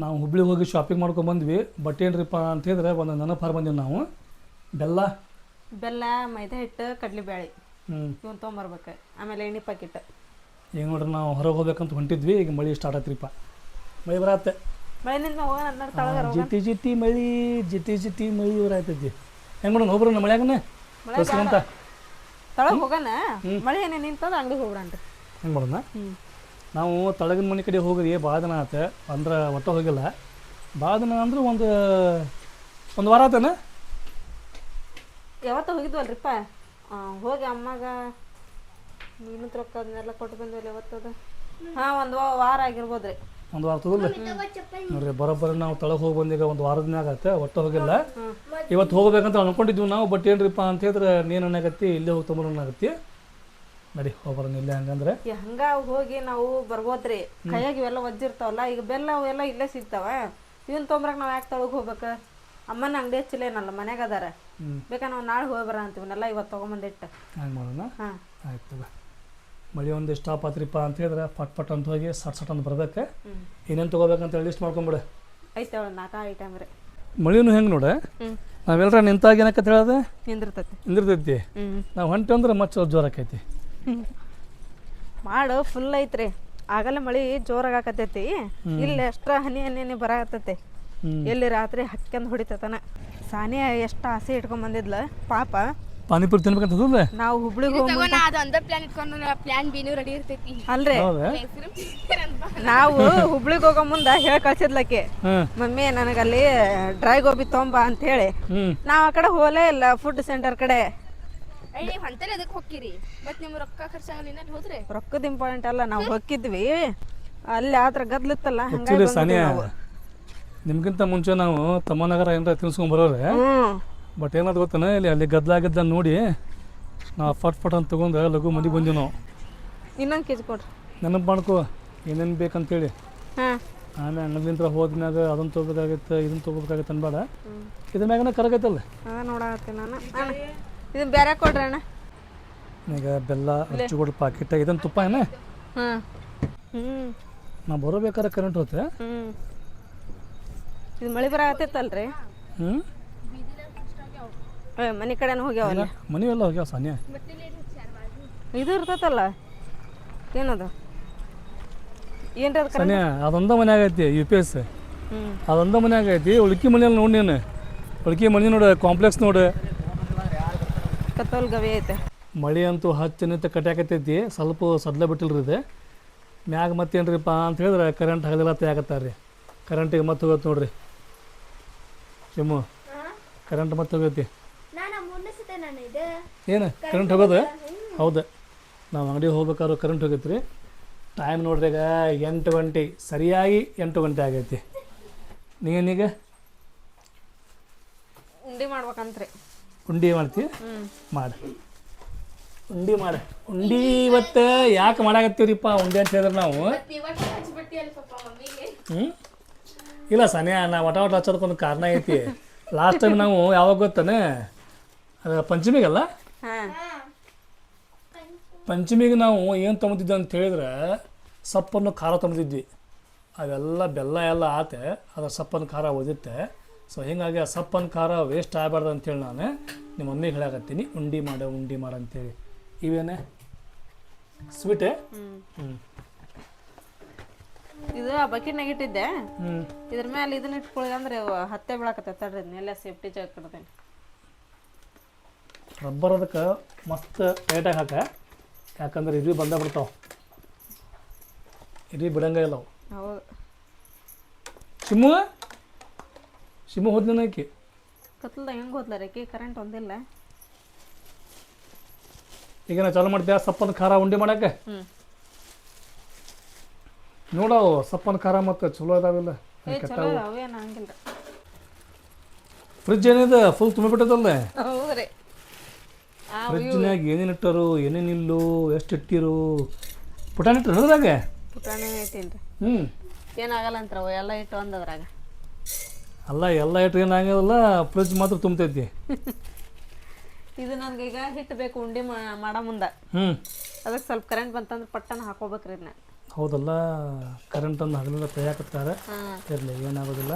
ನಾವು ಹುಬ್ಳಿಗೆ ಹೋಗಿ ಶಾಪಿಂಗ್ ಮಾಡ್ಕೊಂಡು ಬಂದ್ವಿ. ಬಟ್ ಏನ್ರಿಪ್ಪ ಅಂತ ಹೇಳಿದ್ರೆ ಒಂದು ನೆನಪಾರು ಬಂದೀವಿ ನಾವು. ಬೆಲ್ಲ ಮೈದಾ ಹಿಟ್ಟು ಕಡ್ಲೆಬೇಳೆ ಇವನ್ ತೊಗೊಂಬರ್ಬೇಕು. ಆಮೇಲೆ ಎಣ್ಣೆ ಪ್ಯಾಕೆಟ್. ಈಗ ನೋಡ್ರಿ ನಾವು ಹೊರಗೆ ಹೋಗ್ಬೇಕಂತ ಹೊಂಟಿದ್ವಿ. ಈಗ ಮಳೆ ಸ್ಟಾರ್ಟ್ ಆಯ್ತ್ರಿಪ್ಪ. ಮಳೆ ಬರತ್ತೆ. ಜಿಟಿ ಜಿಟಿ ಮಳಿ ಊರಾಯ್ತೈತಿ. ಹೆಂಗೆ ಮಾಡೋಣ ಹೋಗ್ಬರೋಣ ಮಳೆಯಾಗನ ಅಂತ ತಳಗ್ ಹೋಗೋಣ. ಮಳೆ ಏನೇ ನಿಂತಂದ್ರೆ ಅಂಗಡಿಗೆ ಹೋಗ್ಬಿಡಂತ. ಹೆಂಗೆ ಮಾಡೋಣ? ನಾವು ತಳಗಿನ ಮನೆ ಕಡೆ ಹೋಗಿರಿ ಭಾಳ ದಿನ ಆಯ್ತು. ಅಂದ್ರೆ ಒಟ್ಟ ಹೋಗಿಲ್ಲ. ಭಾಳ ದಿನ ಅಂದ್ರೆ ಒಂದು ವಾರ ಆತನ. ಯಾವತ್ತ ಹೋಗಿದ್ವಲ್ರಿಪ್ಪ. ಹೋಗಿ ಅಮ್ಮಾಗ ಮೀನು ರೊಕ್ಕ ಅದನ್ನೆಲ್ಲ ಕೊಟ್ಟು ಬಂದ್ವಲ್ಲ ಯಾವತ್ತದ. ಹಾಂ ಒಂದು ವಾರ ಆಗಿರ್ಬೋದ್ರಿ. ಒಂದು ವಾರ ತಗೋಲ್ಲ ನೋಡ್ರಿ. ಬರೋಬ್ಬರಿ ನಾವು ತಳಗೆ ಹೋಗಿ ಬಂದೀಗ ಒಂದು ವಾರದ ಮ್ಯಾಗ ಆಯ್ತು. ಒಟ್ಟು ಹೋಗಿಲ್ಲ. ಇವತ್ತು ಹೋಗ್ಬೇಕಂತ ಅನ್ಕೊಂಡಿದ್ವಿ ನಾವು. ಬಟ್ ಏನ್ರಿಪ್ಪ ಅಂತ ಹೇಳಿದ್ರೆ ನೀನು ಅನ್ನಾಗತ್ತಿ ಇಲ್ಲೇ ಹೋಗಿ ತೊಗೊಂಬರೋನಾಗತ್ತಿ. ನಡಿ ಹೋಗ್ಬರೋಣ ಇಲ್ಲೇ. ಹಂಗಂದ್ರೆ ಹಂಗ ಹೋಗಿ ನಾವು ಬರ್ಬೋದ್ರಿ. ಕೈಯಾಗ ಇವೆಲ್ಲ ಒಜ್ಜಿರ್ತಾವಲ್ಲ. ಈಗ ಬೆಲ್ಲ ಅವೆಲ್ಲ ಇಲ್ಲೇ ಸಿಗ್ತಾವ. ಇವನ್ ತೊಂಬ್ರಕ್ ನಾವು ಯಾಕೆ ತಳಗ್ ಹೋಗ್ಬೇಕು? ಅಮ್ಮನ ಅಂಗಡಿ ಹಚ್ಚಿಲ್ಲೇನಲ್ಲ ಮನ್ಯಾಗ ಅದಾರ. ಬೇಕಾ ನಾವು ನಾಳೆ ಹೋಗಿ ಬರ ಅಂತೀವನ್ನೆಲ್ಲ ಇವತ್ತು ತೊಗೊಂಬಂದಿಟ್ಟು. ಹಂಗೆ ಮಾಡೋಣ. ಆಯ್ತಲ್ಲ. ಮಳೆ ಒಂದು ಸ್ಟಾಪ್ ಆತ್ರಿಪ್ಪ ಅಂತ ಹೇಳಿದ್ರೆ ಪಟ್ ಅಂತ ಹೋಗಿ ಸಟ್ ಅಂತ ಬರ್ಬೇಕು. ಏನೇನು ತೊಗೋಬೇಕಂತ ಲಿಸ್ಟ್ ಮಾಡ್ಕೊಂಬಿಡು. ಐತೆ 4 ಐಟಮ್ ರೀ. ಮಳಿನೂ ಹೆಂಗೆ ನೋಡ. ನಾವೆಲ್ಲರ ನಿಂತಾಗ ಏನಕ್ಕ ಹೇಳೋದು ನಿಂದಿರ್ತೈತಿ. ನಾವು ಹೊಂಟಿ ಅಂದ್ರೆ ಮತ್ತೆ ಜೋರು ಆಕೈತಿ. ಮಾಡು ಫುಲ್ ಐತ್ರಿ. ಆಗಲೇ ಮಳಿ ಜೋರಾಗತೈತಿ. ಇಲ್ಲಿ ಎಷ್ಟ್ರ ಹನಿ ಬರಾಕತ್ತೈತಿ. ಎಲ್ಲಿ ರಾತ್ರಿ ಹಕ್ಕೆಂದು ಹೊಡಿತತನ. ಸಾನಿಯಾ ಎಷ್ಟು ಆಸೆ ಇಟ್ಕೊಂಡ್ ಬಂದಿದ್ಲ ಪಾಪ. ಪಾನಿಪುರಿ ತಿನ್ಬೇಕಂತ ನಾವು ಹುಬ್ಳಿಗೆ ಅಲ್ರಿ. ನಾವು ಹುಬ್ಳಿಗೆ ಹೋಗೋ ಮುಂದ ಹೇಳಿ ಕಳ್ಸಿದ್ಲಕ್ಕೆ, ಮಮ್ಮಿ ನನಗಲ್ಲಿ ಡ್ರೈ ಗೋಬಿ ತೊಂಬ ಅಂತ ಹೇಳಿ. ನಾವ್ ಆ ಕಡೆ ಹೋಲೇ ಇಲ್ಲ ಫುಡ್ ಸೆಂಟರ್ ಕಡೆ. ರೊಕ್ಕದ ಇಂಪಾರ್ಟೆಂಟ್ ಅಲ್ಲ. ನಾವು ಹೋಗಿದ್ವಿ ಅಲ್ಲಿ ಆತರ ಗದ್ಲಿತ್ತಲ್ಲ. ನಿಮ್ಗಿಂತ ಮುಂಚೆ ನಾವು ತಮ್ಮನಗರ ಏನಾರ ತಿನ್ಸ್ಕೊಂಡ್ ಬರೋರೆ. ಬಟ್ ಏನಾದ್ರು ಗೊತ್ತಾನ ಇಲ್ಲಿ ಅಲ್ಲಿ ಗದ್ಲಾಗಿದ್ದ ನೋಡಿ ನಾವು ಫಟ್ ಅಂತ ತೊಗೊಂಡು ಲಘು ಮಂದಿಗೆ ಬಂದೀವಿ ನಾವು. ಇನ್ನೊಂದು ಕೆಜಿ ಕೊಡ್ರಿ. ನೆನಪು ಮಾಡ್ಕೋ ಏನೇನು ಬೇಕಂತೇಳಿ. ಆಮೇಲೆ ಅಂಗಡಿಲಿಂದ ಹೋದ್ಮ್ಯಾಗ ಅದನ್ನು ತೊಗೋಬೇಕಾಗಿತ್ತು ಇದನ್ನು ತೊಗೋಬೇಕಾಗಿತ್ತು ಅನ್ಬೇಡ. ಇದ್ರ ಮ್ಯಾಗನ ಕರಗೈತಲ್ಲ. ನೋಡತ್ತೀನಿ ನಾನು. ಇದನ್ನ ಬೇರೆ ಕೊಡ್ರಿ ಅಣ್ಣ. ಈಗ ಬೆಲ್ಲ ಹಚ್ಚಿಕೊಡ್ರಿ ಪಾಕೆಟ್. ಇದನ್ನು ತುಪ್ಪ ಏನ. ನಾವು ಬರೋಬೇಕಾದ್ರೆ ಕರೆಂಟ್ ಹೋಗುತ್ತೆ. ಇದು ಮಳೆ ಬರತ್ತೈತಲ್ರಿ. ಮನೆ ಕಡೆನೂ ಹೋಗ್ಯಾವಲ್ಲ. ಮನೆ ಎಲ್ಲ ಹೋಗ್ಯಾವ ಸಾನ್ಯ. ಇದು ಇರ್ತೈತಲ್ಲ ಏನದು ಏನ್ರಿ ಅದು ಸಾನ್ಯ? ಅದೊಂದ ಮನೆ ಆಗೈತಿ UPS. ಅದೊಂದ ಮನೆ ಆಗೈತಿ. ಉಳ್ಕಿ ಮನೆಯಲ್ಲಿ ನೋಡಿ ನೀನು. ಉಳ್ಕಿ ಮನೆ ನೋಡು ಕಾಂಪ್ಲೆಕ್ಸ್ ನೋಡು. ಕತ್ತಲ್ ಗವಿ ಐತೆ. ಮಳೆ ಅಂತೂ ಹಚ್ಚನಿಂತ ಕಟ್ಟಾಕತ್ತೈತಿ. ಸ್ವಲ್ಪ ಸಡ್ಲ ಬಿಟ್ಟಿಲ್ರಿ ಇದು ಮ್ಯಾಗ. ಮತ್ತೇನ್ರಿಪ್ಪ ಅಂತ ಹೇಳಿದ್ರೆ ಕರೆಂಟ್ ಹಗಲೆಲ್ಲ ಆಗತ್ತಾರ ರೀ. ಕರೆಂಟಿಗೆ ಮತ್ತೆ ಹೋಗುತ್ತೆ ನೋಡ್ರಿ. ಶಿಮು ಕರೆಂಟ್ ಮತ್ತೆ ಹೋಗೈತಿ. ಏನು ಕರೆಂಟ್ ಹೋಗೋದು? ಹೌದು. ನಾವು ಅಂಗಡಿಗೆ ಹೋಗ್ಬೇಕಾದ್ರೆ ಕರೆಂಟ್ ಹೋಗೈತಿ ರೀ. ಟೈಮ್ ನೋಡ್ರಿ ಈಗ 8 ಗಂಟೆ ಸರಿಯಾಗಿ 8 ಗಂಟೆ ಆಗೈತಿ. ನೀನೀಗ ಉಂಡಿ ಮಾಡ್ಬೇಕಂತ್ರಿ. ಉಂಡಿ ಮಾಡ್ತಿ? ಮಾಡಿ ಉಂಡಿ ಮಾಡಿ. ಉಂಡಿ ಇವತ್ತು ಯಾಕೆ ಮಾಡಾಕತ್ತೀವ್ರಿಪ್ಪ ಉಂಡಿ ಅಂತ ಹೇಳಿದ್ರೆ ನಾವು ಇಲ್ಲ ಸಾನ್ಯಾ, ನಾವು ಒಟ ಹಚ್ಚೋದಕ್ಕೊಂದು ಕಾರಣ ಐತಿ. ಲಾಸ್ಟ್ ಟೈಮ್ ನಾವು ಯಾವಾಗ ಗೊತ್ತಾನೆ, ಅದು ಪಂಚಮಿಗಲ್ಲ, ಪಂಚಮಿಗೆ ನಾವು ಏನು ತೊಗೊಂಡಿದ್ವಿ ಅಂತ ಹೇಳಿದ್ರೆ ಸಪ್ಪನ್ನು ಖಾರ ತೊಗೊಂಡಿದ್ವಿ. ಅವೆಲ್ಲ ಬೆಲ್ಲ ಎಲ್ಲ ಆತೆ, ಅದರ ಸಪ್ಪನ್ನು ಖಾರ ಓದಿತ್ತೆ. ಸೊ ಹೀಗಾಗಿ ಆ ಸಪ್ಪನ್ನು ಖಾರ ವೇಸ್ಟ್ ಆಗಬಾರ್ದು ಅಂತೇಳಿ ನಾನು ನಿಮ್ಮ ಮಮ್ಮಿಗೆ ಹೇಳಾಕತ್ತೀನಿ ಉಂಡಿ ಮಾಡು ಅಂತೇಳಿ. ಇವೇನೆ ಸ್ವೀಟೇ. ಇದು ಆ ಬಕೆಟ್ನಾಗ ಇಟ್ಟಿದ್ದೆ. ಇದ್ರ ಮೇಲೆ ಇದನ್ನ ಇಟ್ಕೊಳ್ಳಿ ಅಂದ್ರೆ ಹತ್ತೆ ಬೀಳಾಕತ್ತೆ. ತಡ್ರಿ ಇದನ್ನೆಲ್ಲ ಸೇಫ್ಟಿ ಜಾಗ ಕೊಡ್ತೇನೆ. ರಬ್ಬರ್ ಅದಕ್ಕೆ ಮಸ್ತ್ ಟೈಟಾಗಿ ಹಾಕ. ಯಾಕಂದ್ರೆ ಇಡ್ಲಿ ಬಂದ ಬಿಡ್ತಾವ. ಇಡ್ಲಿ ಬಿಡಂಗ ಇಲ್ಲ ಅವು. ಹೌದು. ಶಿಮು ಹೋದ್ನ ಆಕಿ ಕತ್ಲದಾಗ ಹೆಂಗೆ ಹೋದ್ಲ ರೇಕಿ? ಕರೆಂಟ್ ಒಂದಿಲ್ಲ. ಈಗ ನಾ ಚಾಲು ಮಾಡ್ತೀಯ ಸಪ್ಪನ ಖಾರ ಉಂಡಿ ಮಾಡಕ್ಕೆ. ನೋಡವು ಸಪ್ಪನ ಖಾರ ಮತ್ತು ಚಲೋ ಅದಾವಿಲ್ಲ. ಫ್ರಿಜ್ ಏನಿದೆ ಫುಲ್ ತುಂಬಿಬಿಟ್ಟದಲ್ಲ. ಫ್ರಿಜ್ನಾಗ ಏನೇನು ಇಟ್ಟರು ಏನೇನಿಲ್ಲು ಎಷ್ಟು ಇಟ್ಟಿರು. ಪುಟಾಣಿ ಇಟ್ಟರು ಅದ್ರಾಗ. ಪುಟಾಣಿ ಐತೇನ್ರಿ? ಏನಾಗಲ್ಲ ಅಂತಾರ ಎಲ್ಲ ಇಟ್ಟು ಒಂದದ್ರಾಗ. ಅಲ್ಲ ಎಲ್ಲ ಇಟ್ಟು ಏನಾಗಲ್ಲ, ಫ್ರಿಜ್ ಮಾತ್ರ ತುಂಬತೈತಿ. ಇದು ನನ್ಗೆ ಈಗ ಹಿಟ್ಟು ಬೇಕು ಉಂಡಿ ಮಾಡೋ ಮುಂದೆ. ಅದಕ್ಕೆ ಸ್ವಲ್ಪ ಕರೆಂಟ್ ಬಂತಂದ್ರೆ ಪಟ್ಟನ ಹಾಕೋಬೇಕ್ರಿ ಇದನ್ನ. ಹೌದಲ್ಲ, ಕರೆಂಟನ್ನು ಹಗಲೆಲ್ಲ ತೆಗಿಯಾಕತ್ತಾರೆ. ಹಾಂ ಇರಲಿ, ಏನಾಗೋದಿಲ್ಲ.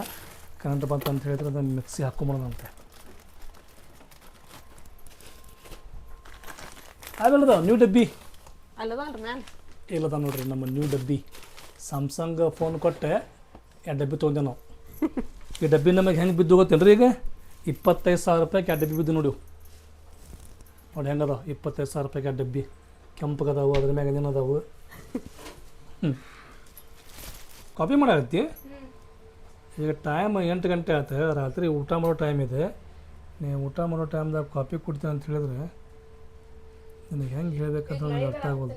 ಕರೆಂಟ್ ಬಂತು ಅಂತ ಹೇಳಿದ್ರೆ ಅದನ್ನು ಮಿಕ್ಸಿ ಹಾಕ್ಕೊಂಬಿಡೋಣಂತೆ. ಆಮೇಲೆ ನ್ಯೂ ಡಬ್ಬಿ ಅಲ್ಲದಲ್ರಿ ಮ್ಯಾಲೆ ಇಲ್ಲದ ನೋಡ್ರಿ ನಮ್ಮ ನ್ಯೂ ಡಬ್ಬಿ. ಸ್ಯಾಮ್ಸಂಗ್ ಫೋನ್ ಕೊಟ್ಟೆ 2 ಡಬ್ಬಿ ತೊಗೊಂಡೆ ನಾವು. ಈ ಡಬ್ಬಿ ನಮಗೆ ಹೆಂಗೆ ಬಿದ್ದು ಗೊತ್ತೇನ್ರಿ? ಈಗ 25,000 ರೂಪಾಯಿಗೆ 2 ಡಬ್ಬಿ ಬಿದ್ದು ನೋಡಿ. ನೋಡಿ ಹೆಂಗದ, 25,000 ರೂಪಾಯಿಗೆ 2 ಡಬ್ಬಿ ಕೆಂಪಗದಾವು, ಅದ್ರ ಮ್ಯಾಗ ಏನೇನದಾವು. ಕಾಪಿ ಮಾಡಾಕತ್ತಿ. ಈಗ ಟೈಮ್ 8 ಗಂಟೆ ಆಯ್ತು, ರಾತ್ರಿ ಊಟ ಮಾಡೋ ಟೈಮ್ ಇದೆ. ನೀವು ಊಟ ಮಾಡೋ ಟೈಮ್ದಾಗ ಕಾಪಿ ಕುಡ್ತೀನಿ ಅಂತ ಹೇಳಿದ್ರೆ ನಿನಗೆ ಹೆಂಗೆ ಹೇಳ್ಬೇಕಂತ ನನಗೆ ಅರ್ಥ ಆಗೋದು.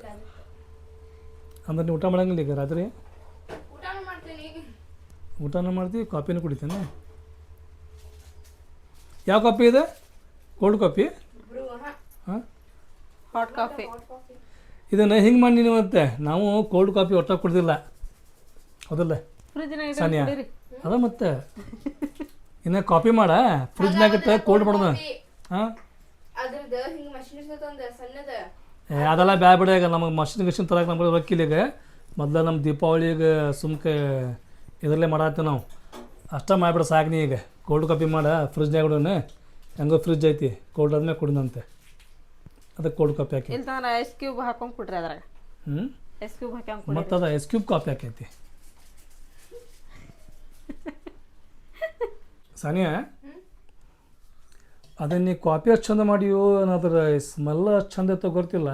ಅಂದ್ರೆ ನೀವು ಊಟ ಮಾಡಂಗಿಲ್ಲ ಈಗ ರಾತ್ರಿ? ಊಟನೂ ಮಾಡ್ತೀವಿ, ಕಾಪಿನೂ ಕುಡಿತೇನೆ. ಯಾವ ಕಾಪಿ ಇದೆ? Cold coffee? ಹಾಂ, ಹಾಟ್ ಕಾಫಿ. ಇದನ್ನು ಹಿಂಗೆ ಮಾಡಿ ನೀವು. ಮತ್ತೆ ನಾವು ಕೋಲ್ಡ್ ಕಾಪಿ ಒಟ್ಟ ಕುಡ್ದಿಲ್ಲ, ಹೌದಲ್ಲ ಫ್ರಿಜ್ನಾಗ ಸಾನಿಯಾ? ಕುಡೀರಿ. ಅದ ಮತ್ತೆ ಇನ್ನು ಕಾಪಿ ಮಾಡ ಫ್ರಿಜ್ನಾಗ ಇಟ್ಟು ಕೋಲ್ಡ್ ಮಾಡೋದು. ಹಾಂ, ಅದೆಲ್ಲ ಬ್ಯಾ ಬಿಡ. ಈಗ ನಮಗೆ ಮಷಿನ್ ತರಕ್ಕೆ ನಮ್ಗೆ ರೊಕ್ಕಿಲ್ಲ. ಈಗ ಮೊದಲು ನಮ್ಮ ದೀಪಾವಳಿಗೆ ಸುಮ್ಕೆ ಇದರಲ್ಲೇ ಮಾಡತ್ತೀವಿ ನಾವು. ಅಷ್ಟೇ ಮಾಡಿಬಿಡ ಸಾಕು. ನೀ ಈಗ ಕೋಲ್ಡ್ ಕಾಪಿ ಮಾಡ, ಫ್ರಿಜ್ನಾಗ ಇಡೋಣ. ಹೆಂಗೋ ಫ್ರಿಜ್ ಐತಿ, ಕೋಲ್ಡ್ ಆದ್ಮೇಲೆ ಕುಡಿದಂತೆ. ಅದಕ್ಕೆ ಕೋಲ್ಡ್ ಕಾಪಿ ಹಾಕಿ. ಇಲ್ತಂದ್ರೆ ಐಸ್ ಕ್ಯೂಬ್ ಹಾಕೊಂಡ್ ಕುಡ್ರಿ ಅದ್ರಾಗ. ಐಸ್ ಕ್ಯೂಬ್ ಹಾಕ್ಯಾಂಗ್ ಕುಡಿ. ಮತ್ತು ಅದು ಐಸ್ ಕ್ಯೂಬ್ ಕಾಪಿ ಹಾಕೈತಿ. ಸಾನಿಯಾ, ಅದನ್ನ ನೀ ಕಾಪಿ ಅಷ್ಟು ಚಂದ ಮಾಡಿಯೋ ಅನ್ನೋದ್ರ ಸ್ಮೆಲ್ ಅಷ್ಟು ಚಂದ ಐತೋ ಗೊತ್ತಿಲ್ಲ.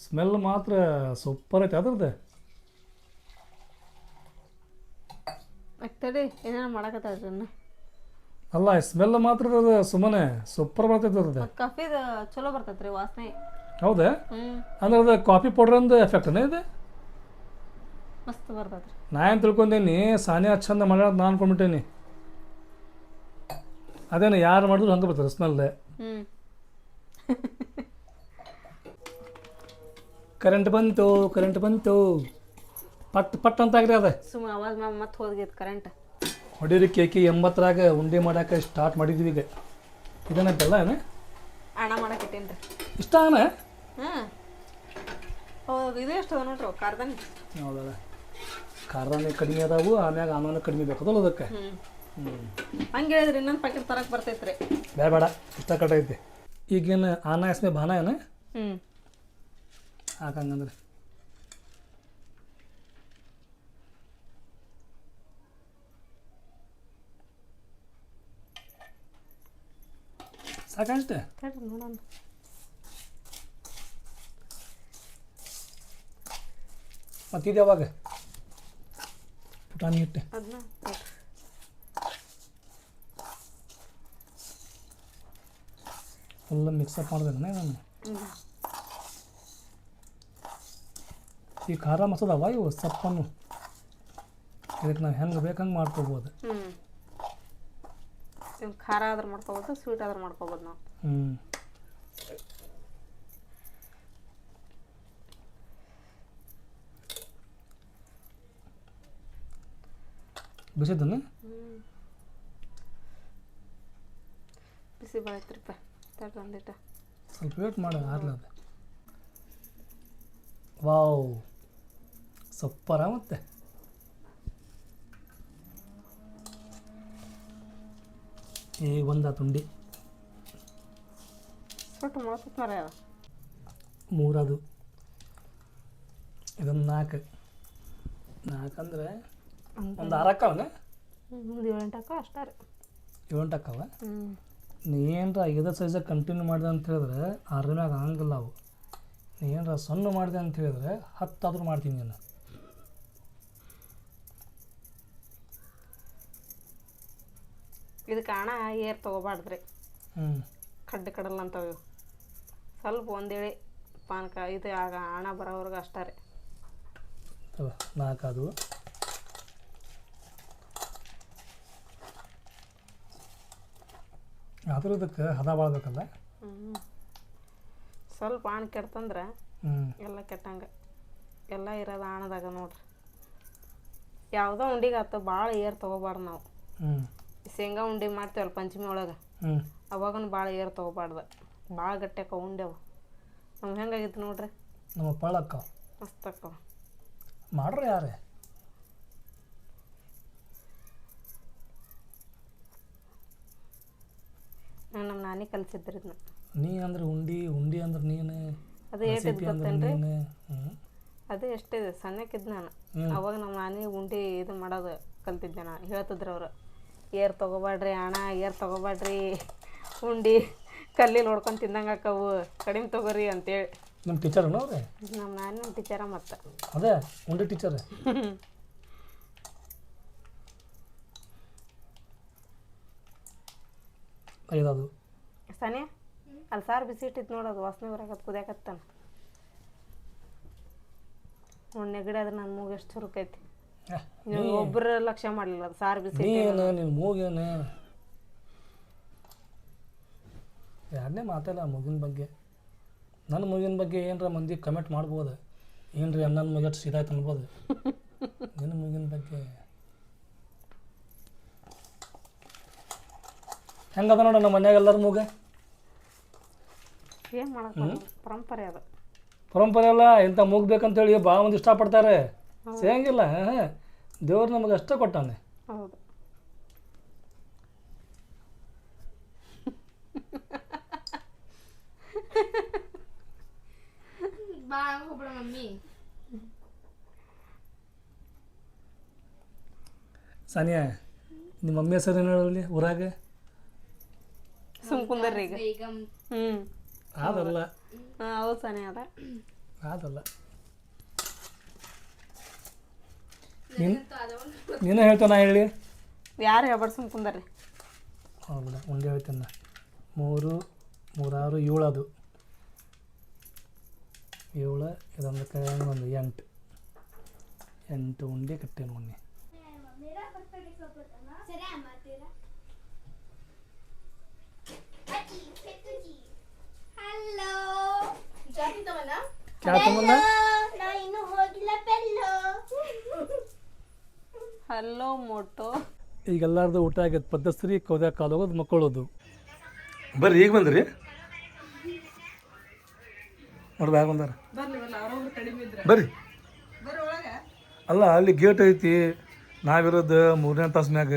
ಸ್ಮೆಲ್ ಮಾತ್ರ ಸೂಪರ್ ಐತೆ ಅದ್ರದ್ದು. ತಡಿ, ಏನೇನು ಮಾಡಕತ್ತೈತ್ರಿ ಇನ್ನು. ಅಲ್ಲ, ಸ್ಮೆಲ್ ಮಾತ್ರ ಅದು ಸುಮ್ಮನೆ ಸೂಪರ್ ಬರ್ತೈತೆ ಅದ್ರದ್ದು. ಕಾಫಿದು ಚಲೋ ಬರ್ತೈತ್ರಿ ವಾಸನೆ. ಹೌದಾ? ಅಂದ್ರೆ ಅದು ಕಾಫಿ ಪೌಡ್ರಂದು ಎಫೆಕ್ಟ್ನೇ ಇದೆ. ಮಸ್ತ್ ಬರ್ತೈತ್ರಿ. ನಾ ಏನು ತಿಳ್ಕೊಂಡೇನಿ ಸಾನಿಯಾ ಅಷ್ಟು ಚಂದ ಮಾಡ್ಯಾಳ ನಾನು ಅನ್ಕೊಂಡ್ಬಿಟ್ಟೇನಿ. ಅದೇನು ಯಾರು ಮಾಡಿದ್ರು ಹಂಗೆ ಬರ್ತಾರೆ ಸ್ಮೆಲ್. ಕರೆಂಟ್ ಬಂತು, ಕರೆಂಟ್ ಬಂತು. ಪಟ್ ಪಟ್ ಅಂತ ಆಗ್ರಿ ಅದ. ಸುಮ್ಮ ಅವಾಜ್ ಮತ್ತೆ ಹೋದ್ಗೈತೆ ಕರೆಂಟ್. ಹೊಡೀರಿ ಕೇಕಿ 80ರಾಗ ಉಂಡೆ ಮಾಡಕ್ಕೆ ಸ್ಟಾರ್ಟ್ ಮಾಡಿದ್ವಿ. ಈಗ ಇದನ್ನ ಬೆಲ್ಲ ಏನ ಅಣ್ಣ ಮಾಡಕ್ಕೆ ಇಟ್ಟೇನ್ರಿ. ಇಷ್ಟ ಅಣ್ಣ? ಹೌದು, ಇದು ಎಷ್ಟು ಅದ ನೋಡ್ರಿ ಕಾರ್ದಾನಿ. ಹೌದಲ್ಲ, ಖಾರನೇ ಕಡಿಮೆ ಅದಾವು, ಆಮ್ಯಾಗ ಆಮೇಲೆ ಕಡಿಮೆ ಬೇಕದಲ್ಲ ಅದಕ್ಕೆ. ಹಂಗೆ ಹೇಳಿದ್ರಿ ಇನ್ನೊಂದು ಪ್ಯಾಕೆಟ್ ತರಕ್ಕೆ ಬರ್ತೈತ್ರಿ. ಬೇಡ ಬೇಡ, ಇಷ್ಟ ಕಟ್ಟೈತಿ. ಈಗೇನು ಆನ ಹೆಸ್ಮೆ ಬಾನ ಏನ ಹಾಕಂಗಂದ್ರೆ ಸಾಕಷ್ಟೆ. ನೋಡೋಣ. ಮತ್ತಿದು ಯಾವಾಗ ಪುಟಾಣಿ ಹಿಟ್ಟೆ ಅದನ್ನ ಫುಲ್ ಮಿಕ್ಸಪ್ ಮಾಡಿದ್ರೆ ನಾನು. ಈ ಖಾರ ಮಸಾಲವ ಇವು ಸಪ್ಪನ್ನು ಇದಕ್ಕೆ ನಾವು ಹೆಂಗೆ ಬೇಕಂಗೆ ಮಾಡ್ಕೋಬೋದು. ಖಾರ ಆದ್ರೆ ಮಾಡ್ಕೋಬೋದು, ಸ್ವೀಟ್ ಆದ್ರೆ ಮಾಡ್ಕೋಬೋದು ನಾವು. ಬಿಸಿದನ್ನು ಬಿಸಿ ಬರತ್ರಿಪ್ಪ. ತಡ್ರಿ ಒಂದಿಟ್ಟ ಸ್ವಲ್ಪ ವೇಟ್ ಮಾಡಿ ಆಗ್ಲದ. ವಾವ್, ಸೂಪರ. ಮತ್ತೆ ಈ ಒಂದು ತುಂಡಿ ಸ್ವಲ್ಪ ಮಾಡ್ಕೊತ ಮರ ಅದ. 3 ಅದು. ಇದೊಂದು 4 ಅಂದ್ರೆ ಒಂದು 6 ಅಕ್ಕವನ. ಒಂದು 7-8 ಅಕ್ಕ ಅಷ್ಟೇ ರೀ. 7-8 ಅಕ್ಕವ. ನೀ ಏನರ 5 ಸೈಜಾಗ ಕಂಟಿನ್ಯೂ ಮಾಡಿದೆ ಅಂತ ಹೇಳಿದ್ರೆ 6 ಮ್ಯಾಗ ಆಗಂಗಿಲ್ಲ ಅವು. ನೀ ಏನರ ಸಣ್ಣ ಮಾಡಿದೆ ಅಂತ ಹೇಳಿದ್ರೆ 10 ಆದರೂ ಮಾಡ್ತೀನಿ ನಾನು. ಇದಕ್ಕೆ ಹಣ ಏರ್ ತೊಗೋಬಾರ್ದ್ರಿ. ಕಡ್ಡೆ ಕಡಲ್ಲ ಅಂತವು. ಸ್ವಲ್ಪ ಒಂದೇಳಿ ಪಾನಕ ಇದು ಆಗ ಹಣ ಬರೋವ್ರಿಗೆ ಅಷ್ಟೇ ರೀ. 4 ಅದು. ಆದರೂ ಇದಕ್ಕೆ ಹದ ಬಾಳ್ಬೇಕಲ್ಲ. ಸ್ವಲ್ಪ ಹಣ ಕೆಡ್ತಂದ್ರೆ ಎಲ್ಲ ಕೆಟ್ಟಂಗೆ. ಎಲ್ಲ ಇರೋದು ಹಣದಾಗ ನೋಡ್ರಿ. ಯಾವುದೋ ಉಂಡಿಗೆ ಆತ ಭಾಳ ಏರ್ ತೊಗೋಬಾರ್ದು ನಾವು. ಶೇಂಗಾ ಉಂಡೆ ಮಾಡ್ತೀವಲ್ಲ ಪಂಚಮಿ ಒಳಗೆ, ಅವಾಗನು ಭಾಳ ಏರ್ ತೊಗೋಬಾರ್ದು. ಭಾಳ ಗಟ್ಟಿ ಅಕ್ಕವ ಉಂಡೆವು. ನಮ್ಗೆ ಹೆಂಗಾಗಿತ್ತು ನೋಡ್ರಿ. ನಮ್ಮ ಪಾಳಕ್ಕ ಮಸ್ತ್ ಅಕ್ಕವ. ಮಾಡ್ರಿ ಯಾರೇ ನಮ್ಮ ನಾನಿ ಕಲ್ಸಿದ್ರಿ ಇದನ್ನ. ನೀ ಅಂದ್ರೆ ಉಂಡಿ ಉಂಡಿ ಅಂದ್ರೆ ನೀನು ಅದು ಏಟ್ ರೆಸಿಪಿ ಅಂದ್ರೆ ಗೊತ್ತೇನ್ರಿ? ನೀನು ಅದೇ ಎಷ್ಟಿದೆ ಸಣ್ಣಕ್ಕಿದ್ದು ನಾನು ಅವಾಗ ನಮ್ಮ ನಾನಿ ಉಂಡಿ ಇದು ಮಾಡೋದು ಕಲ್ತಿದ್ದೆ ನಾನು. ಹೇಳ್ತಿದ್ರು ಅವರು ಏರ್ ತೊಗೋಬೇಡ್ರಿ ಅಣ್ಣ, ಏರ್ ತೊಗೋಬೇಡ್ರಿ, ಉಂಡಿ ಕಲ್ಲಿಲ್ಲಿ ಹೊಡ್ಕೊಂಡು ತಿಂದಂಗೆ ಆಕವು, ಕಡಿಮೆ ತೊಗೋರಿ ಅಂತೇಳಿ. ನಿಮ್ಮ ಟೀಚರ್ನ ಅವ್ರೆ? ನಮ್ಮ ನಾನಿ ನಮ್ಮ ಟೀಚರ ಮತ್ತು ಅದೇ ಉಂಡಿ ಟೀಚರ್. ಐದದು ಸನಿ ಅಲ್ಲಿ ಸಾರು ಬಿಸಿ ಇಟ್ಟಿದ್ದು ನೋಡೋದು ವಾಸನೆ ಬರಾಕತ್ ಕುದಿಯಾಕತ್ತಾನ ನೋಡಿ. ನೆಗಡಿ ಅದ್ರ ನನ್ನ ಮೂಗು ಎಷ್ಟು ಚುರುಕೈತಿ. ನೀವು ಒಬ್ಬರು ಲಕ್ಷ್ಯ ಮಾಡಲಿಲ್ಲ ಅದು ಸಾರು ಬಿಸಿ ನೀನು ನಿನ್ನ ಮೂಗೇನು ಯಾರನ್ನೇ ಮಾತಾಡಲ್ಲ ಮೂಗಿನ ಬಗ್ಗೆ. ನನ್ನ ಮೂಗಿನ ಬಗ್ಗೆ ಏನರ ಮಂದಿ ಕಮೆಂಟ್ ಮಾಡ್ಬೋದು, ಏನ್ರಿ ನನ್ನ ಮೂಗಿ ಎಷ್ಟು ಸೀದಾಯ್ತು ಅನ್ಬೋದು. ನಿನ್ನ ಮೂಗಿನ ಬಗ್ಗೆ ಹೆಂಗದ ನೋಡ ನಮ್ಮ ಮನ್ಯಾಗ ಎಲ್ಲರ ಮೂಗ. ಏನು ಮಾಡೋದು ಪರಂಪರೆ ಅದು. ಪರಂಪರೆ ಅಲ್ಲ, ಇಂಥ ಮೂಗು ಬೇಕಂತೇಳಿ ಭಾಳ ಮಂದಿ ಇಷ್ಟಪಡ್ತಾರೆ. ಸಿಗಂಗಿಲ್ಲ, ದೇವ್ರು ನಮಗೆ ಅಷ್ಟೇ ಕೊಟ್ಟಾನೆ. ಹೌದು. ಸಾನಿಯಾ, ನಿಮ್ಮ ಮಮ್ಮಿ ಹೆಸರು ಏನು ಹೇಳಲಿ ಊರಾಗ? ಸುಮ್ಕುಂದರ್ರಿ ಈಗ. ಅದಲ್ಲ. ಹೌದು ಸನಿ ಅದ. ಅದಲ್ಲ, ನೀನು ಹೇಳ್ತಾನ ಹೇಳಿ. ಯಾರು ಹೇಳ್ಬಾರ್ದು ಸುಮ್ಕುಂದರ್ರಿ. ಹೌದಾ, ಉಂಡೆ ಹೇಳ್ತಾನ 3 3 6 7 ಅದು 7 ಇದೊಂದು ಕೈ ಒಂದು 8 ಉಂಡೆ ಕಟ್ಟೇನು ಮೊನ್ನೆ. Hello Moto. ಈಗೆಲ್ಲಾರ್ದು ಊಟ ಆಗೈತೆ, ಪದ್ಧತಿ ಕೌದ್ಯಾಗ ಕಾಲು ಹೋಗೋದು ಮಕ್ಕಳೋದು. ಬರ್ರಿ ಈಗ ಬಂದ್ರಿ ನೋಡಿ, ಬ್ಯಾಗ ಬಂದಾರ ಬರ್ರಿ. ಅಲ್ಲ ಅಲ್ಲಿ ಗೇಟ್ ಐತಿ, ನಾವಿರೋದು 3ನೇ ತಾಸ್ನ್ಯಾಗ.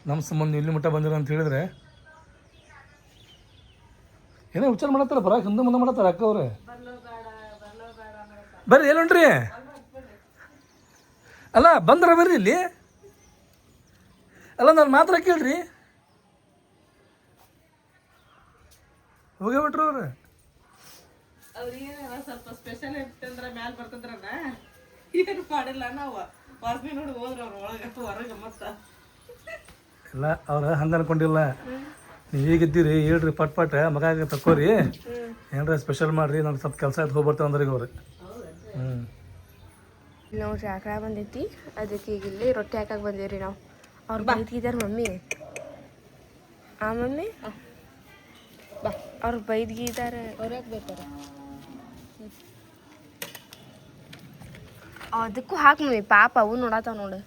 ನಮ್ಮ ಸಂಬಂಧ ಇಲ್ಲಿ ಮಟ್ಟ ಬಂದಿರ ಅಂತ ಹೇಳಿದ್ರೆ ಏನೋ ವಿಚಾರ ಮಾಡತ್ತಾರ, ಬರಾಕ್ ಹಿಂದೆ ಮುಂದೆ ಮಾಡತ್ತಾರ ಅಕ್ಕ ಅವ್ರೆ. ಬರ್ರಿ ಎಲ್ಲೊಂಡ್ರಿ. ಅಲ್ಲ ಬಂದ್ರ ಬರ್ರಿ ಇಲ್ಲಿ. ಅಲ್ಲ ನಾನು ಮಾತ್ರ ಕೇಳ್ರಿ, ಹೋಗೇ ಬಿಟ್ರು ಅವ್ರು. ಅವ್ರಿಗೇನ ಸ್ವಲ್ಪ ಸ್ಪೆಷಲ್ ಇರ್ತಂದ್ರೆ ಮ್ಯಾಲೆ ಬರ್ತದ್ರನ ಏನು ಮಾಡಿಲ್ಲ ನಾವು ವಾಸನೆ ನೋಡಿ ಹೋದ್ರ ಅವ್ರ ಒಳಗೆ ಹೊರಗೆ ಮತ್ತೆ ಇಲ್ಲ ಅವ್ರು ಹಂಗೆ ಅನ್ಕೊಂಡಿಲ್ಲ. ನೀವು ಈಗಿದ್ದೀರಿ ಹೇಳ್ರಿ, ಪಟ್ ಪಟ್ ಮಗ ತಕ್ಕೋರಿ, ಏನಾರ ಸ್ಪೆಷಲ್ ಮಾಡಿರಿ, ನಾನು ಸ್ವಲ್ಪ ಕೆಲಸ ಆಯ್ತು ಹೋಗ್ಬರ್ತೇವೆ ಅಂದ್ರಿಗೆ ಅವ್ರು. ನೋಡ್ರಿ ಆಕಳ ಬಂದೈತಿ, ಅದಕ್ಕೆ ಈಗ ಇಲ್ಲಿ ರೊಟ್ಟಿ ಹಾಕಕ್ಕೆ ಬಂದೀವ್ರಿ ನಾವು. ಅವ್ರು ಬೈದ್ಗಿದಾರ ಮಮ್ಮಿ. ಆ ಮಮ್ಮಿ ಬಾ, ಅವ್ರು ಬೈದ್ಗಿದಾರೆ. ಅವ್ರ್ಯಾಕೆ ಬೇಕಾರೆ ಅದಕ್ಕೂ ಹಾಕಿ ಮಮ್ಮಿ, ಪಾಪ ಅವು ನೋಡತ್ತಾವ ನೋಡು.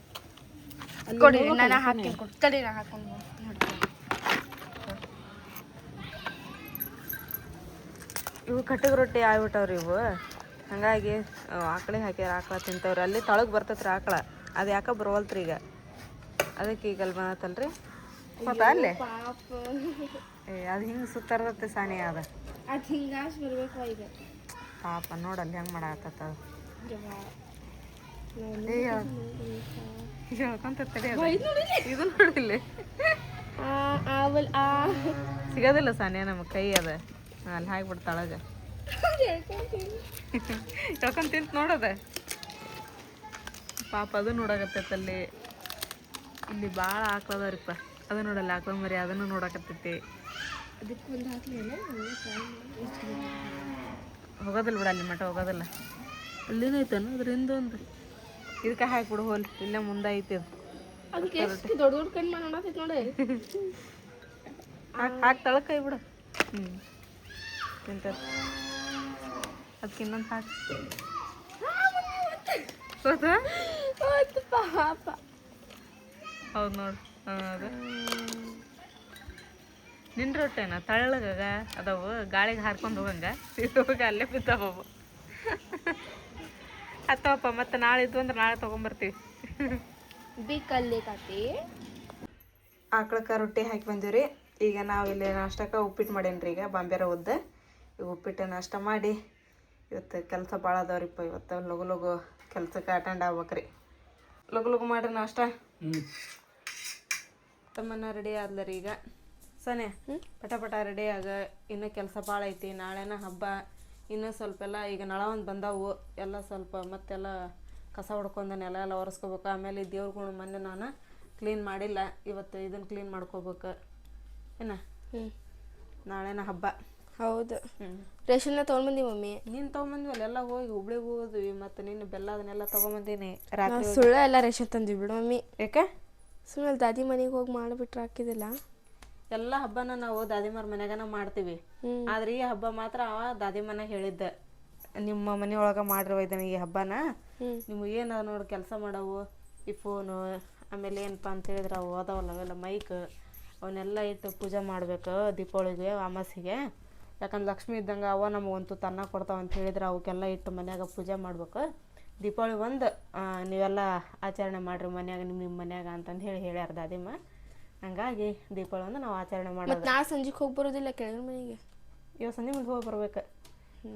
ಕೊಡಿ, ನಾನು ಹಾಕಿ ಕೊಡಿ, ತಡಿ ನಾ ಹಾಕೊಂಡು ನೋಡಿ. ಇವು ಕಟ್ಟಗ ರೊಟ್ಟಿ ಆಗ್ಬಿಟ್ಟವ್ರಿ ಇವು. ಹಾಗಾಗಿ ಆಕಳಿಗೆ ಹಾಕ್ಯಾರ, ಆಕಳ ತಿಂತವ್ರಿ. ಅಲ್ಲಿ ತಳಗೆ ಬರ್ತೈತ್ರಿ ಆಕಳ, ಅದು ಯಾಕೆ ಬರವಲ್ತ್ರಿ ಈಗ. ಅದಕ್ಕೆ ಈಗ ಅಲ್ಲಿ ಬಂದತ್ತಲ್ರಿ ಮತ್ತು ಅಲ್ಲಿ ಅದು ಹಿಂಗೆ ಸುತ್ತಾರತ್ತೆ ಸಾನಿ ಅದ. ಅದು ಹಿಂಗಾಸ್ ಬರ್ಬೇಕು ಈಗ. ಪಾಪ ನೋಡಲ್ಲಿ ಹೆಂಗೆ ಮಾಡಾಕತ್ತ ಅದು. ಹೇಳ್ಕೊಂತ ಇದು ನೋಡಿಲ್ಲಿ ಸಿಗೋದಿಲ್ಲ ಸಾನಿಯ ನಮ್ಮ ಕೈ ಅದ, ಅಲ್ಲಿ ಹಾಕ್ಬಿಡ್ತಾಳಗ. ಹೇಳ್ಕೊಂತ ತಿಂತ ನೋಡದ ಪಾಪ. ಅದು ನೋಡಕತ್ತೈತಲ್ಲಿ. ಇಲ್ಲಿ ಭಾಳ ಆಕ್ಳದವ್ರಿಪ್ಪ, ಅದು ನೋಡಲ್ಲ ಆಕಳ ಮರಿ, ಅದನ್ನು ನೋಡಕತ್ತೈತಿ. ಅದಕ್ಕೆ ಒಂದು ಹಾಕ್ಲಿಲ್ಲ, ಹೋಗೋದಿಲ್ಲ ಬಿಡ, ಅಲ್ಲಿ ಮಠ ಹೋಗೋದಿಲ್ಲ. ಅಲ್ಲಿನೈತನ ಅದರಿಂದ ಒಂದು ಇದಕ್ಕೆ ಹಾಕ್ಬಿಡು ಹೋಲ್, ಇಲ್ಲೇ ಮುಂದೆ ಐತಿ ಅದು. ಅದಕ್ಕೆ ಎಷ್ಟು ದೊಡ್ಡ ದೊಡ್ಡ ಕಣ್ಣು ಮಾಡೋದೈತೆ ನೋಡಿ. ಹಾಕಿ ತಳಕ್ಕೆ ಕೈ ಬಿಡು. ತಿಂತ ಅದಕ್ಕೆ ಇನ್ನೊಂದು ಹಾಕಿ ಪಾಪ. ಹೌದು ನೋಡು, ಅದು ನಿನ್ನ ರೊಟ್ಟೆನ ತಳ್ಳಗ ಅದಾವು, ಗಾಳಿಗೆ ಹಾರ್ಕೊಂಡು ಹೋಗಂಗ ಹೋಗಿ ಅಲ್ಲೇ ಬಿದ್ದಾವ. ಅಥವಾ ಮತ್ತೆ ನಾಳೆ ಇದ್ವು ಅಂದ್ರೆ ನಾಳೆ ತೊಗೊಂಬರ್ತೀವಿ. ಬಿ ಕಲ್ಲೇಕಾತಿ ಆಕಳಕ್ಕೆ ರೊಟ್ಟಿ ಹಾಕಿ ಬಂದೀವಿ. ಈಗ ನಾವು ಇಲ್ಲಿ ನಾಷ್ಟಕ್ಕೆ ಉಪ್ಪಿಟ್ಟು ಮಾಡೇನ್ರಿ. ಈಗ ಬಾಂಬೆ ರವದ್ದ ಈಗ ಉಪ್ಪಿಟ್ಟು ನಾಷ್ಟ ಮಾಡಿ ಇವತ್ತು ಕೆಲಸ ಭಾಳ ಅದಾವ್ರಿಪ್ಪ. ಇವತ್ತು ಲಗು ಕೆಲ್ಸಕ್ಕೆ ಅಟೆಂಡ್ ಆಗ್ಬೇಕ್ರಿ. ಲಗು ಮಾಡ್ರಿ ನಾಷ್ಟ. ತಮ್ಮನ್ನ ರೆಡಿ ಆದ್ಲರಿ ಈಗ ಸನೆ ಪಟ ರೆಡಿ ಆಗ. ಇನ್ನೂ ಕೆಲಸ ಭಾಳ ಐತಿ. ನಾಳೆನ ಹಬ್ಬ. ಇನ್ನೂ ಸ್ವಲ್ಪ ಎಲ್ಲ ಈಗ ನಳ ಒಂದು ಬಂದಾವು ಎಲ್ಲ ಸ್ವಲ್ಪ ಮತ್ತೆಲ್ಲ ಕಸ ಹೊಡ್ಕೊಂಡು ನೆಲ ಎಲ್ಲ ಒರೆಸ್ಕೋಬೇಕು. ಆಮೇಲೆ ದೇವ್ರುಗಳು ಮೊನ್ನೆ ನಾನು ಕ್ಲೀನ್ ಮಾಡಿಲ್ಲ. ಇವತ್ತು ಇದನ್ನು ಕ್ಲೀನ್ ಮಾಡ್ಕೋಬೇಕು. ಏನ ನಾಳೆನ ಹಬ್ಬ. ಹೌದು. ರೇಷನ್ನ ತೊಗೊಂಡ್ಬಂದಿ ಮಮ್ಮಿ. ನೀನು ತೊಗೊಂಬಂದ್ವಲ್ಲ ಎಲ್ಲ ಹೋಗಿ ಹುಬ್ಳಿಗೆ ಹೋದ್ವಿ. ಮತ್ತು ನೀನು ಬೆಲ್ಲ ಅದನ್ನೆಲ್ಲ ತೊಗೊಂಬಂದೀನಿ ರಾತ್ರಿ. ಸುಳ್ಳ ಎಲ್ಲ ರೇಷನ್ ತಂದ್ವಿ ಬಿಡು ಮಮ್ಮಿ. ಯಾಕೆ ಸುಳ್ಳು ದಾದಿ ಮನೆಗೆ ಹೋಗಿ ಮಾಡಿಬಿಟ್ರೆ ಹಾಕಿದಿಲ್ಲ. ಎಲ್ಲ ಹಬ್ಬನ ನಾವು ದಾದಿಮಾರ ಮನ್ಯಾಗನ ಮಾಡ್ತೀವಿ. ಆದ್ರೆ ಈ ಹಬ್ಬ ಮಾತ್ರ ದಾದಿ ಮನೆ ಹೇಳಿದ್ದ, ನಿಮ್ಮ ಮನೆಯೊಳಗೆ ಮಾಡಿರುವ ಇದನ್ನ ಈ ಹಬ್ಬನ ನಿಮ್ಗೆ ಏನು ನೋಡಿ ಕೆಲಸ ಮಾಡವು ಈ ಫೋನು ಆಮೇಲೆ ಏನಪ್ಪ ಅಂತ ಹೇಳಿದ್ರೆ ಅವು ಅದಾವಲ್ಲ ಅವೆಲ್ಲ ಮೈಕ್ ಅವನ್ನೆಲ್ಲ ಇಟ್ಟು ಪೂಜೆ ಮಾಡ್ಬೇಕು ದೀಪಾವಳಿಗೆ ಅಮಾಸಿಗೆ. ಯಾಕಂದ್ರೆ ಲಕ್ಷ್ಮಿ ಇದ್ದಂಗೆ ಅವ ನಮಗಂತೂ ತನ್ನ ಕೊಡ್ತಾವ ಅಂತ ಹೇಳಿದ್ರೆ ಅವಕ್ಕೆಲ್ಲ ಇಟ್ಟು ಮನ್ಯಾಗ ಪೂಜೆ ಮಾಡ್ಬೇಕು. ದೀಪಾವಳಿ ಒಂದು ನೀವೆಲ್ಲ ಆಚರಣೆ ಮಾಡಿರಿ ಮನ್ಯಾಗ ನಿಮ್ಮ ಮನ್ಯಾಗ ಅಂತಂದು ಹೇಳ್ಯಾರ ದಾದಿಮ್ಮ. ಹಂಗಾಗಿ ದೀಪಾವಳಿ ಒಂದು ನಾವು ಆಚರಣೆ ಮಾಡೋದು. ನಾಳೆ ಸಂಜೆಗೆ ಹೋಗಿ ಬರೋದಿಲ್ಲ ಕೆಳಗಿನ ಮನೆಗೆ. ಇವತ್ತು ಸಂಜೆ ಮುಂದೆ ಹೋಗಿ ಬರ್ಬೇಕು.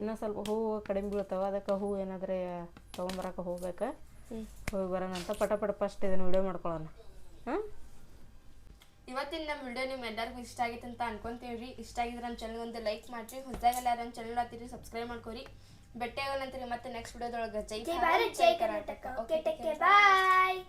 ಇನ್ನೂ ಸ್ವಲ್ಪ ಹೂವು ಕಡಿಮೆ ಬೀಳ್ತಾವೆ. ಅದಕ್ಕೆ ಹೂವು ಏನಾದ್ರೆ ತೊಗೊಂಬರಕ್ಕೆ ಹೋಗ್ಬೇಕು. ಹೋಗಿ ಬರೋಣ ಅಂತ ಪಟ ಫಸ್ಟ್ ಇದನ್ನು ವಿಡಿಯೋ ಮಾಡ್ಕೊಳ್ಳೋಣ. ಇವತ್ತಿನ ನಮ್ಮ ವಿಡಿಯೋ ನಿಮ್ಮ ಎಲ್ಲರಿಗೂ ಇಷ್ಟ ಆಗಿತ್ತು ಅಂತ ಅನ್ಕೊಂತೀವ್ರಿ. ಇಷ್ಟ ಆಗಿದ್ರೆ ನಮ್ಮ ಚಾನಲ್ ಒಂದು ಲೈಕ್ ಮಾಡಿರಿ. ಹೊಸದಾಗೆಲ್ಲ ನಮ್ಮ ಚಾನಲ್ ಹತ್ತಿರಿ ಸಬ್ಸ್ಕ್ರೈಬ್ ಮಾಡ್ಕೊರಿ. ಭೇಟಿ ಆಗೋಣಂತೀರಿ ಮತ್ತೆ ನೆಕ್ಸ್ಟ್ ವಿಡಿಯೋದೊಳಗೆ. ಜೈ ಭಾರತ್ ಜೈ ಕರ್ನಾಟಕ. ಓಕೆ ಟೇಕ್ ಕೇರ್ ಬಾಯ್.